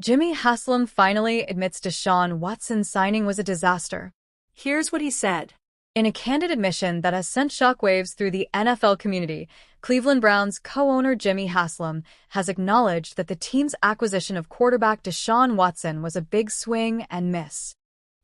Jimmy Haslam finally admits Deshaun Watson's signing was a disaster. Here's what he said. In a candid admission that has sent shockwaves through the NFL community, Cleveland Browns co-owner Jimmy Haslam has acknowledged that the team's acquisition of quarterback Deshaun Watson was a big swing and miss.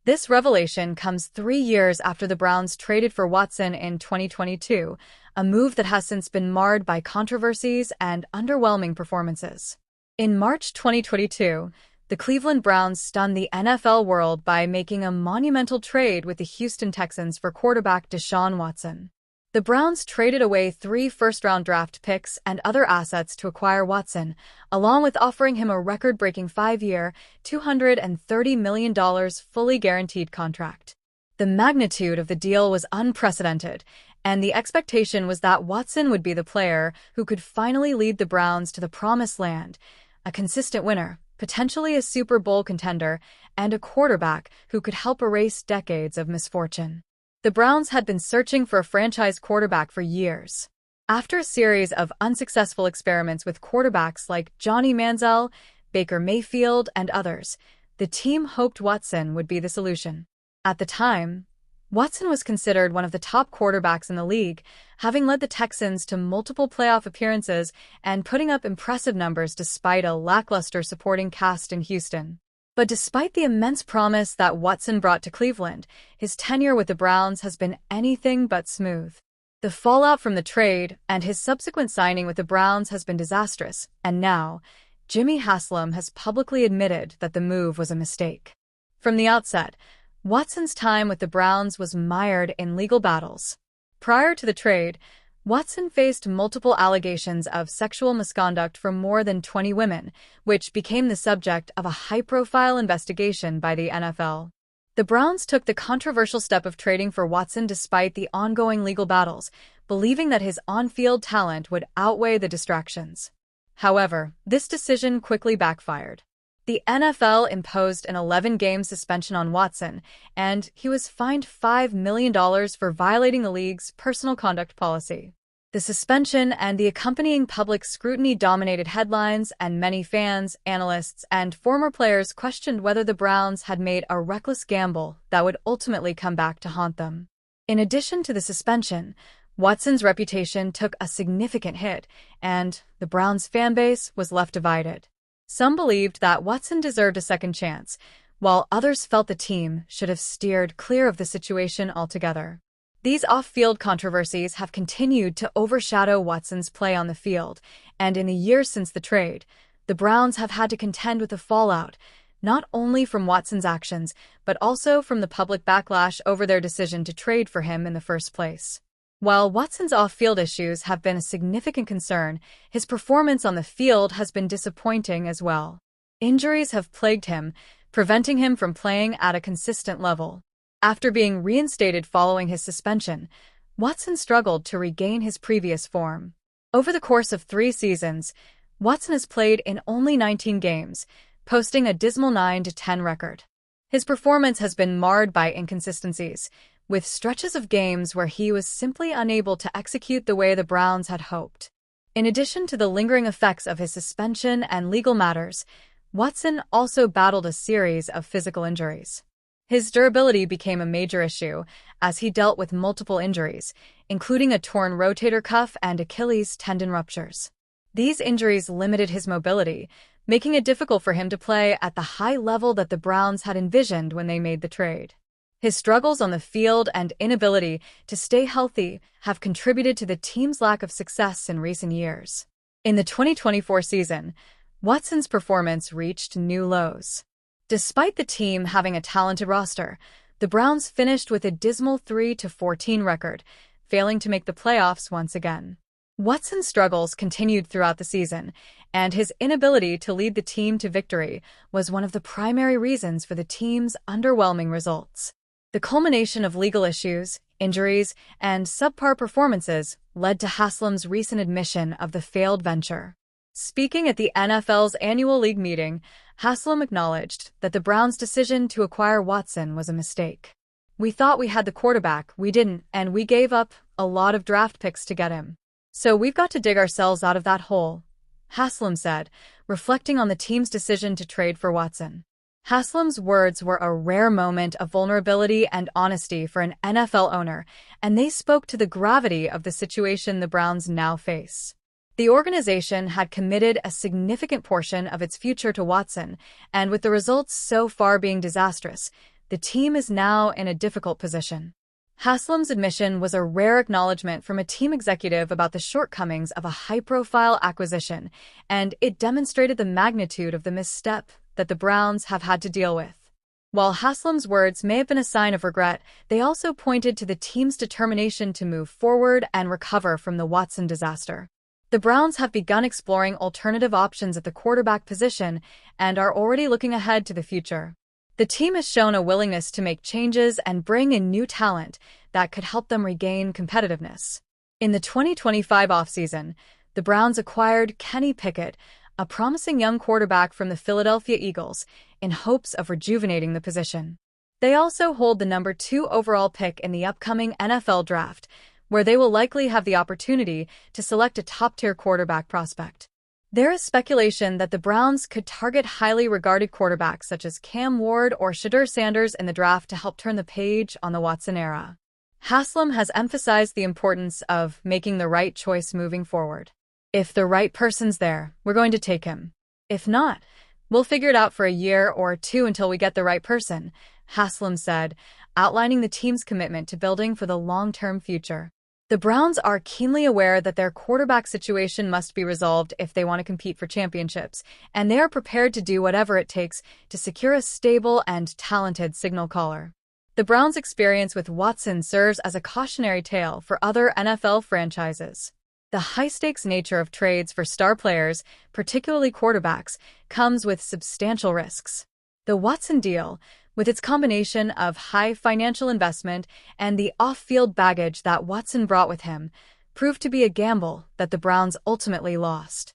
This revelation comes 3 years after the Browns traded for Watson in 2022, a move that has since been marred by controversies and underwhelming performances. In March 2022, the Cleveland Browns stunned the NFL world by making a monumental trade with the Houston Texans for quarterback Deshaun Watson. The Browns traded away 3 first-round draft picks and other assets to acquire Watson, along with offering him a record-breaking 5-year, $230 million fully guaranteed contract. The magnitude of the deal was unprecedented, and the expectation was that Watson would be the player who could finally lead the Browns to the promised land, a consistent winner, potentially a Super Bowl contender, and a quarterback who could help erase decades of misfortune. The Browns had been searching for a franchise quarterback for years. After a series of unsuccessful experiments with quarterbacks like Johnny Manziel, Baker Mayfield, and others, the team hoped Watson would be the solution. At the time, Watson was considered one of the top quarterbacks in the league, having led the Texans to multiple playoff appearances and putting up impressive numbers despite a lackluster supporting cast in Houston. But despite the immense promise that Watson brought to Cleveland, his tenure with the Browns has been anything but smooth. The fallout from the trade and his subsequent signing with the Browns has been disastrous, and now, Jimmy Haslam has publicly admitted that the move was a mistake. From the outset, Watson's time with the Browns was mired in legal battles. Prior to the trade, Watson faced multiple allegations of sexual misconduct from more than 20 women, which became the subject of a high-profile investigation by the NFL. The Browns took the controversial step of trading for Watson despite the ongoing legal battles, believing that his on-field talent would outweigh the distractions. However, this decision quickly backfired. The NFL imposed an 11-game suspension on Watson, and he was fined $5 million for violating the league's personal conduct policy. The suspension and the accompanying public scrutiny dominated headlines, and many fans, analysts, and former players questioned whether the Browns had made a reckless gamble that would ultimately come back to haunt them. In addition to the suspension, Watson's reputation took a significant hit, and the Browns' fanbase was left divided. Some believed that Watson deserved a second chance, while others felt the team should have steered clear of the situation altogether. These off-field controversies have continued to overshadow Watson's play on the field, and in the years since the trade, the Browns have had to contend with the fallout, not only from Watson's actions, but also from the public backlash over their decision to trade for him in the first place. While Watson's off-field issues have been a significant concern, his performance on the field has been disappointing as well. Injuries have plagued him, preventing him from playing at a consistent level. After being reinstated following his suspension, Watson struggled to regain his previous form. Over the course of 3 seasons, Watson has played in only 19 games, posting a dismal 9-10 record. His performance has been marred by inconsistencies, with stretches of games where he was simply unable to execute the way the Browns had hoped. In addition to the lingering effects of his suspension and legal matters, Watson also battled a series of physical injuries. His durability became a major issue as he dealt with multiple injuries, including a torn rotator cuff and Achilles tendon ruptures. These injuries limited his mobility, making it difficult for him to play at the high level that the Browns had envisioned when they made the trade. His struggles on the field and inability to stay healthy have contributed to the team's lack of success in recent years. In the 2024 season, Watson's performance reached new lows. Despite the team having a talented roster, the Browns finished with a dismal 3-14 record, failing to make the playoffs once again. Watson's struggles continued throughout the season, and his inability to lead the team to victory was one of the primary reasons for the team's underwhelming results. The culmination of legal issues, injuries, and subpar performances led to Haslam's recent admission of the failed venture. Speaking at the NFL's annual league meeting, Haslam acknowledged that the Browns' decision to acquire Watson was a mistake. "We thought we had the quarterback, we didn't, and we gave up a lot of draft picks to get him. So we've got to dig ourselves out of that hole," Haslam said, reflecting on the team's decision to trade for Watson. Haslam's words were a rare moment of vulnerability and honesty for an NFL owner, and they spoke to the gravity of the situation the Browns now face. The organization had committed a significant portion of its future to Watson, and with the results so far being disastrous, the team is now in a difficult position. Haslam's admission was a rare acknowledgement from a team executive about the shortcomings of a high-profile acquisition, and it demonstrated the magnitude of the misstep that the Browns have had to deal with. While Haslam's words may have been a sign of regret, they also pointed to the team's determination to move forward and recover from the Watson disaster. The Browns have begun exploring alternative options at the quarterback position and are already looking ahead to the future. The team has shown a willingness to make changes and bring in new talent that could help them regain competitiveness. In the 2025 offseason, the Browns acquired Kenny Pickett, a promising young quarterback from the Philadelphia Eagles, in hopes of rejuvenating the position. They also hold the number 2 overall pick in the upcoming NFL draft, where they will likely have the opportunity to select a top-tier quarterback prospect. There is speculation that the Browns could target highly regarded quarterbacks such as Cam Ward or Shedeur Sanders in the draft to help turn the page on the Watson era. Haslam has emphasized the importance of making the right choice moving forward. If the right person's there, we're going to take him. If not, we'll figure it out for a year or 2 until we get the right person, Haslam said, outlining the team's commitment to building for the long-term future. The Browns are keenly aware that their quarterback situation must be resolved if they want to compete for championships, and they are prepared to do whatever it takes to secure a stable and talented signal caller. The Browns' experience with Watson serves as a cautionary tale for other NFL franchises. The high-stakes nature of trades for star players, particularly quarterbacks, comes with substantial risks. The Watson deal, with its combination of high financial investment and the off-field baggage that Watson brought with him, proved to be a gamble that the Browns ultimately lost.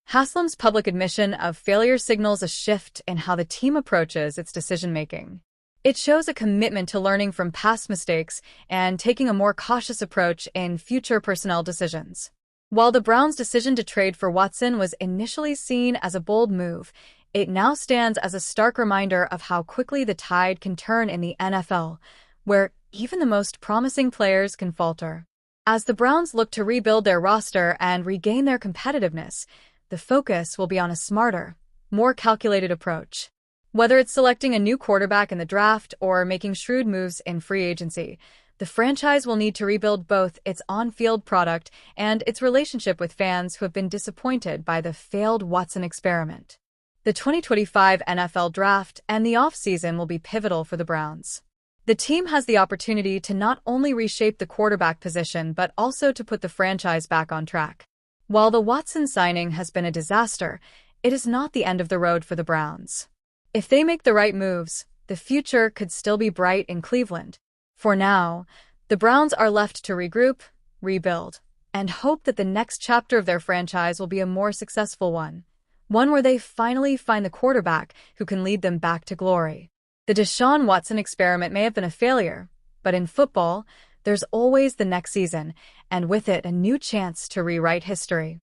Haslam's public admission of failure signals a shift in how the team approaches its decision-making. It shows a commitment to learning from past mistakes and taking a more cautious approach in future personnel decisions. While the Browns' decision to trade for Watson was initially seen as a bold move, it now stands as a stark reminder of how quickly the tide can turn in the NFL, where even the most promising players can falter. As the Browns look to rebuild their roster and regain their competitiveness, the focus will be on a smarter, more calculated approach. Whether it's selecting a new quarterback in the draft or making shrewd moves in free agency, the franchise will need to rebuild both its on-field product and its relationship with fans who have been disappointed by the failed Watson experiment. The 2025 NFL Draft and the offseason will be pivotal for the Browns. The team has the opportunity to not only reshape the quarterback position but also to put the franchise back on track. While the Watson signing has been a disaster, it is not the end of the road for the Browns. If they make the right moves, the future could still be bright in Cleveland. For now, the Browns are left to regroup, rebuild, and hope that the next chapter of their franchise will be a more successful one where they finally find the quarterback who can lead them back to glory. The Deshaun Watson experiment may have been a failure, but in football, there's always the next season, and with it a new chance to rewrite history.